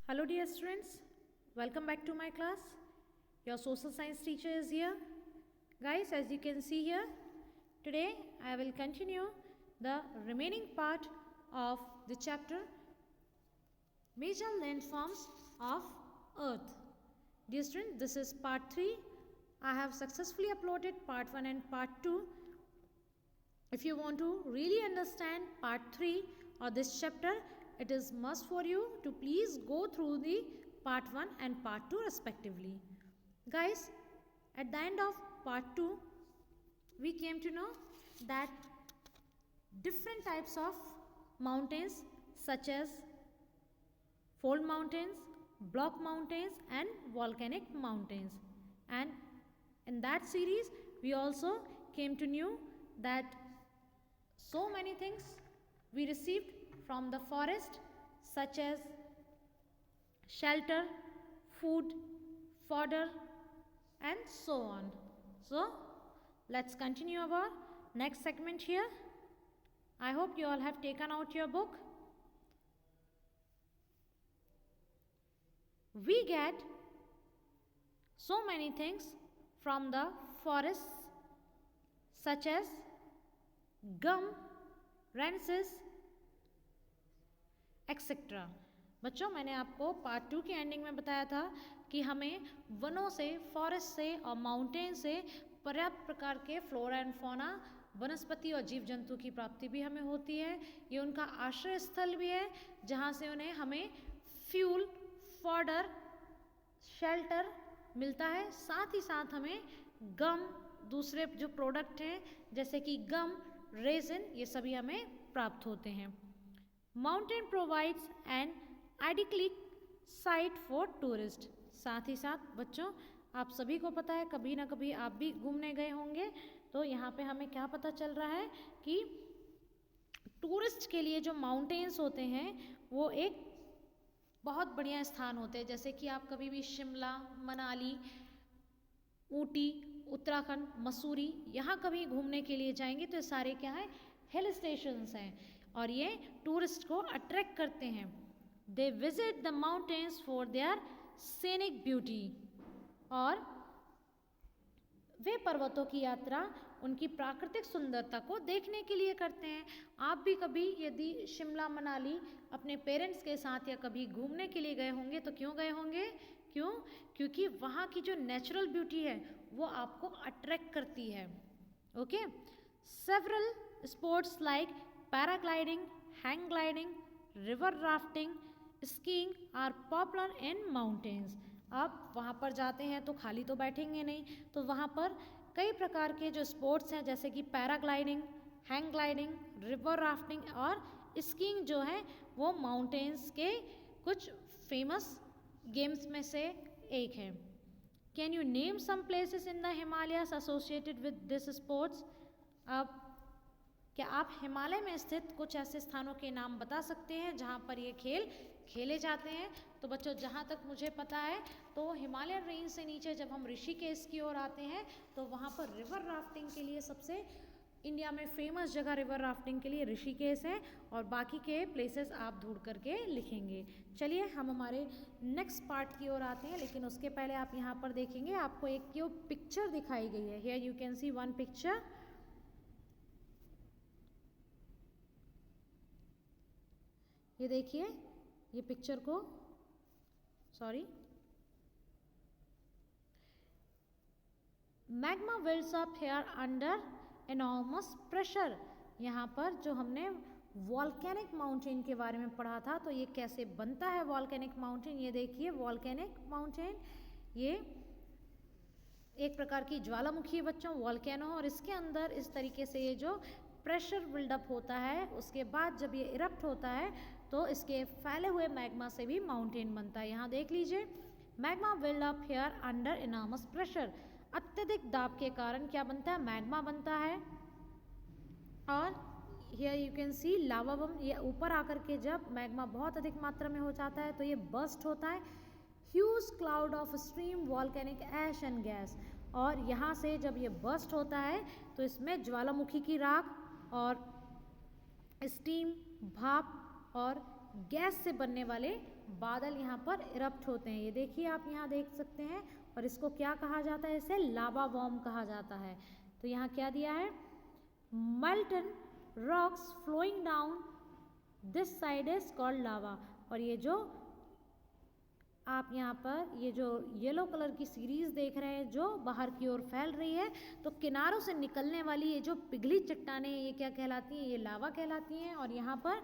Hello dear students, welcome back to my class. Your social science teacher is here. Guys, as you can see here, today I will continue the remaining part of the chapter Major Landforms of Earth. Dear students, this is part 3. I have successfully uploaded part 1 and part 2. If you want to really understand part 3 of this chapter, it is must for you to please go through the part 1 and part 2 respectively. Guys, at the end of part 2, we came to know that different types of mountains such as fold mountains, block mountains and volcanic mountains. And in that series, we also came to know that so many things we received from the forest such as shelter, food, fodder and so on. So, let's continue our next segment here. I hope you all have taken out your book. We get so many things from the forests such as gum, wrenches, etcetera. बच्चों, मैंने आपको part 2 के ending में बताया था कि हमें वनों से, फॉरेस्ट से और माउंटेन से पर्याप्त प्रकार के फ्लोरा एंड फौना, वनस्पति और जीव जंतु की प्राप्ति भी हमें होती है. ये उनका आश्रय स्थल भी है जहाँ से उन्हें हमें फ्यूल, फॉडर, शेल्टर मिलता है. साथ ही साथ हमें गम, दूसरे जो प्रोडक्ट हैं जैसे कि गम, रेजिन, ये सभी हमें प्राप्त होते हैं. Mountain provides N idyllic site for tourist. साथ ही साथ बच्चों, आप सभी को पता है, कभी ना कभी आप भी घूमने गए होंगे, तो यहाँ पे हमें क्या पता चल रहा है कि टूरिस्ट के लिए जो माउंटेन्स होते हैं वो एक बहुत बढ़िया स्थान होते हैं. जैसे कि आप कभी भी शिमला, मनाली, ऊटी, उत्तराखंड, मसूरी, यहाँ कभी घूमने के लिए जाएंगे तो ये सारे क्या है, हिल स्टेशंस हैं और ये टूरिस्ट को अट्रैक्ट करते हैं. They visit the mountains for their scenic beauty. और वे पर्वतों की यात्रा उनकी प्राकृतिक सुंदरता को देखने के लिए करते हैं. आप भी कभी यदि शिमला, मनाली अपने पेरेंट्स के साथ या कभी घूमने के लिए गए होंगे तो क्यों गए होंगे? क्यों? क्योंकि वहाँ की जो नेचुरल ब्यूटी है वो आपको अट्रैक्ट करती है. Okay. Several sports like paragliding, hang gliding, river rafting, skiing are popular in mountains. आप वहाँ पर जाते हैं तो खाली तो बैठेंगे नहीं, तो वहाँ पर कई प्रकार के जो स्पोर्ट्स हैं जैसे कि paragliding, hang gliding, river rafting और स्कीइंग जो है वो माउंटेन्स के कुछ फेमस गेम्स में से एक है. Can you name some places in the Himalayas associated with this sports. अब क्या आप हिमालय में स्थित कुछ ऐसे स्थानों के नाम बता सकते हैं जहाँ पर ये खेल खेले जाते हैं? तो बच्चों, जहाँ तक मुझे पता है तो हिमालयन रेंज से नीचे जब हम ऋषिकेश की ओर आते हैं तो वहाँ पर रिवर राफ्टिंग के लिए सबसे इंडिया में फेमस जगह रिवर राफ्टिंग के लिए ऋषिकेश है और बाकी के प्लेसेस आप ढूंढ करके लिखेंगे. चलिए हम हमारे नेक्स्ट पार्ट की ओर आते हैं, लेकिन उसके पहले आप यहाँ पर देखेंगे आपको एक जो पिक्चर दिखाई गई है. Here you can see one picture. ये देखिए, ये पिक्चर को magma wells up here under enormous pressure. यहाँ पर जो हमने वॉल्केनिक माउंटेन के बारे में पढ़ा था, तो ये कैसे बनता है वॉल्केनिक माउंटेन. ये देखिए वॉल्केनिक माउंटेन, ये एक प्रकार की ज्वालामुखी है बच्चों, वॉल्केनो, और इसके अंदर इस तरीके से ये जो प्रेशर बिल्डअप होता है, उसके बाद जब ये इरप्ट होता है तो इसके फैले हुए मैग्मा से भी माउंटेन बनता है. यहाँ देख लीजिए, magma buildup here under enormous pressure. अत्यधिक दाब के कारण क्या बनता है, मैग्मा बनता है. और हियर यू कैन सी लावा बम. ये ऊपर आकर के जब मैग्मा बहुत अधिक मात्रा में हो जाता है तो ये बर्स्ट होता है. Huge cloud of stream volcanic ash and gas. और यहाँ से जब ये बर्स्ट होता है तो इसमें ज्वालामुखी की राख और स्टीम, भाप और गैस से बनने वाले बादल यहाँ पर इरप्ट होते हैं। ये देखिए आप यहाँ देख सकते हैं, और इसको क्या कहा जाता है, इसे लावा वॉर्म कहा जाता है। तो यहाँ क्या दिया है, molten rocks flowing down this side is called lava। और ये जो आप यहाँ पर ये जो येलो कलर की सीरीज देख रहे हैं जो बाहर की ओर फैल रही है, तो किनारों से निकलने वाली ये जो पिघली चट्टानें ये क्या कहलाती हैं, ये लावा कहलाती हैं। और यहाँ पर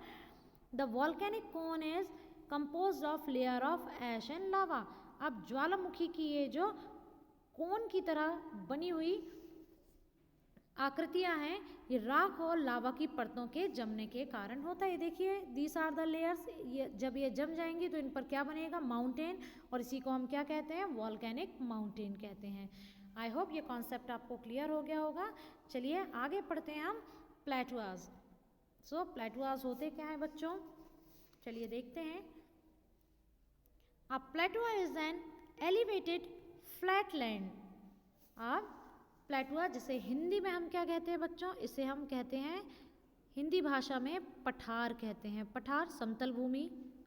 the volcanic cone is composed of layer of ash and lava. अब ज्वालामुखी की ये जो कोन की तरह बनी हुई आकृतियां हैं, ये राख और लावा की परतों के जमने के कारण होता है। देखिए दीस आर द लेयर्स, ये जब ये जम जाएंगी तो इन पर क्या बनेगा, माउंटेन, और इसी को हम क्या कहते हैं, वॉल्केनिक माउंटेन कहते हैं। आई होप ये कॉन्सेप्ट आपको क्लियर हो गया होगा। चलिए आगे पढ़ते हैं हम प्लेटुआज। सो प्लेटुआज होते क्या है बच्चों, चलिए देखते हैं। A plateau is an elevated flat land. अब प्लेटुआ जिसे हिंदी में हम क्या कहते हैं बच्चों, इसे हम कहते हैं हिंदी भाषा में पठार कहते हैं। पठार समतल भूमि,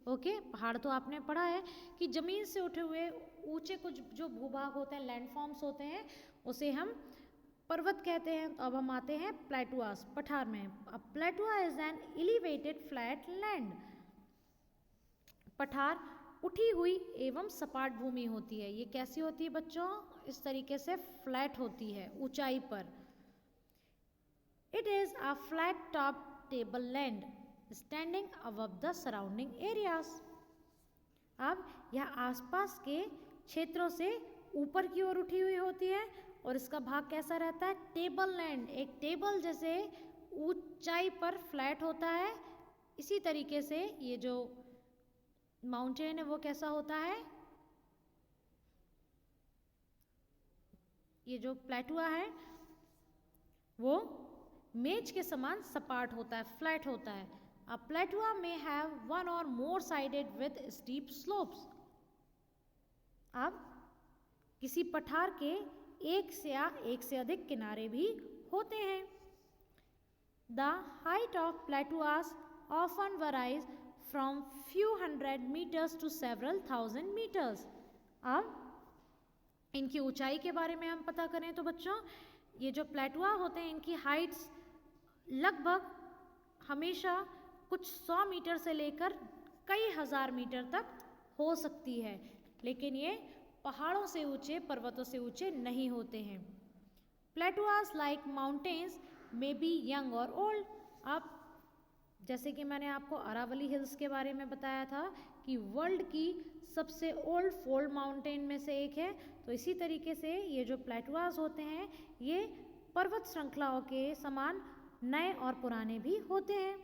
ओके। पहाड़ तो आपने पढ़ा है कि जमीन से उठे हुए ऊंचे कुछ जो भूभाग होते हैं, लैंडफॉर्म्स होते हैं, उसे हम पर्वत कहते हैं। तो अब हम आते हैं प्लेटुआस, पठार में। अब plateau is an elevated flat land. पठार उठी हुई एवं सपाट भूमि होती है। ये कैसी होती है बच्चों, इस तरीके से फ्लैट होती है ऊंचाई पर। It is a flat top table land standing above the surrounding areas. अब यह आसपास के क्षेत्रों से ऊपर की ओर उठी हुई होती है, और इसका भाग कैसा रहता है, टेबल लैंड, एक टेबल जैसे ऊंचाई पर फ्लैट होता है। इसी तरीके से ये जो माउंटेन है वो कैसा होता है, ये जो प्लेटुआ है वो मेज के समान सपाट होता है, फ्लैट होता है। अ प्लेटुआ में हैव वन और मोर साइडेड विद स्टीप स्लोप्स। अब किसी पठार के एक से अधिक किनारे भी होते हैं। The height of plateaus often varies from few hundred meters to several thousand meters। अब इनकी ऊंचाई के बारे में हम पता करें तो बच्चों, ये जो प्लेटुआ होते हैं इनकी हाइट्स लगभग हमेशा कुछ 100 मीटर से लेकर कई हजार मीटर तक हो सकती है, लेकिन ये पहाड़ों से ऊंचे, पर्वतों से ऊंचे नहीं होते हैं। प्लेटुआस लाइक माउंटेन्स में बी यंग और ओल्ड। अब जैसे कि मैंने आपको अरावली हिल्स के बारे में बताया था कि वर्ल्ड की सबसे ओल्ड फोल्ड माउंटेन में से एक है, तो इसी तरीके से ये जो प्लेटुआस होते हैं ये पर्वत श्रृंखलाओं के समान नए और पुराने भी होते हैं।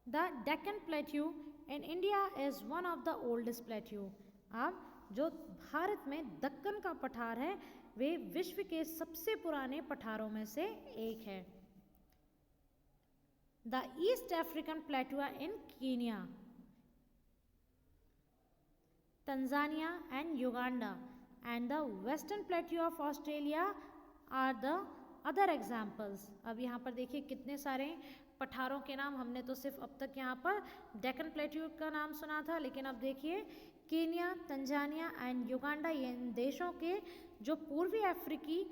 The Deccan plateau in India is one of the oldest plateau. अब जो भारत में दक्कन का पठार है वे विश्व के सबसे पुराने पठारों में से एक है। The East African plateau in Kenya, Tanzania and Uganda and the western plateau of Australia are the other examples. अब यहाँ पर देखिए कितने सारे पठारों के नाम, हमने तो सिर्फ अब तक यहाँ पर डेक्कन प्लेट्यू का नाम सुना था, लेकिन अब देखिए कीनिया, तंजानिया एंड युगांडा, ये इन देशों के जो पूर्वी अफ्रीकी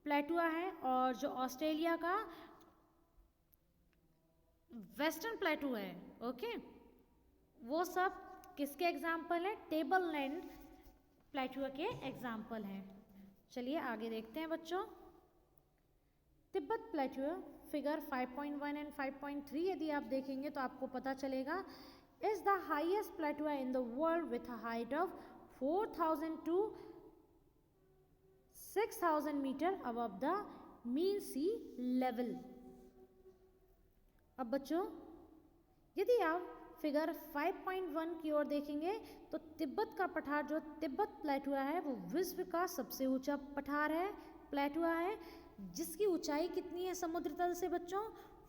प्लेटुआ है और जो ऑस्ट्रेलिया का वेस्टर्न प्लेटू है, ओके, वो सब किसके एग्जाम्पल है, टेबल लैंड प्लेटुआ के एग्जाम्पल हैं। चलिए आगे देखते हैं बच्चों। तिब्बत प्लेटुआ फिगर 5.1 एंड 5.3 यदि आप देखेंगे तो आपको पता चलेगा, is the highest plateau in the world with a height of 4000 to 6000 metre above the mean sea level. अब बच्चों यदि आप फिगर 5.1 की ओर देखेंगे तो तिब्बत का पठार जो तिब्बत प्लेटुआ है वो विश्व का सबसे ऊंचा पठार है, प्लेटुआ है, जिसकी ऊंचाई कितनी है समुद्र तल से बच्चों,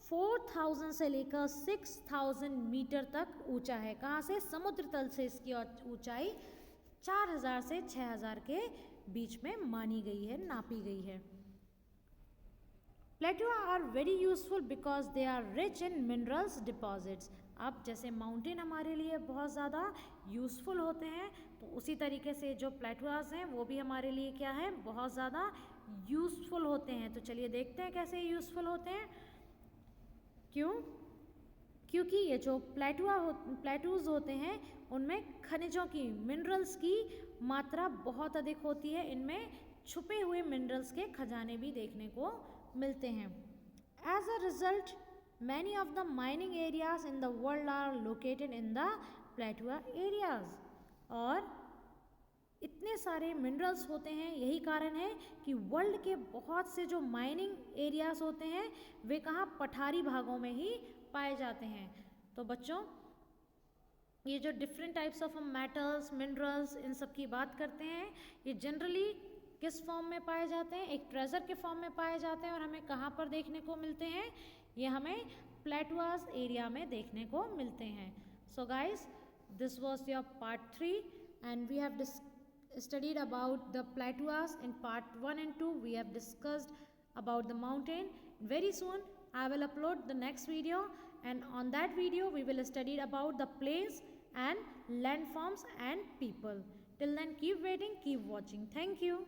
4000 से लेकर 6000 मीटर तक ऊंचा है। कहाँ से, समुद्र तल से इसकी ऊंचाई 4000 से 6000 के बीच में मानी गई है, नापी गई है। Plateau are very useful because they are rich in minerals deposits. अब जैसे माउंटेन हमारे लिए बहुत ज़्यादा यूज़फुल होते हैं, तो उसी तरीके से जो प्लेटुआज हैं वो भी हमारे लिए क्या है, बहुत ज़्यादा यूज़फुल होते हैं. तो चलिए देखते हैं कैसे यूज़फुल होते हैं. क्यों? क्योंकि ये जो प्लेटूज होते हैं उनमें खनिजों की, मिनरल्स की मात्रा बहुत अधिक होती है. इनमें छुपे हुए मिनरल्स के खजाने भी देखने को मिलते हैं. As a result many of the mining areas in the world are located in the plateau areas. और इतने सारे मिनरल्स होते हैं, यही कारण है कि वर्ल्ड के बहुत से जो माइनिंग एरियाज होते हैं वे कहाँ, पठारी भागों में ही पाए जाते हैं. तो बच्चों ये जो different types of metals, minerals, इन सब की बात करते हैं, ये जनरली किस फॉर्म में पाए जाते हैं, एक ट्रेजर के फॉर्म में पाए जाते हैं. और हमें कहाँ पर देखने को मिलते हैं, ये हमें प्लेटुआज एरिया में देखने को मिलते हैं. So guys, this was your part 3 and we have studied about the plateaus. In part 1 and 2 we have discussed about the mountain. Very soon I will upload the next video, and on that video we will study about the plains and landforms and people. Till then keep waiting, keep watching. Thank you.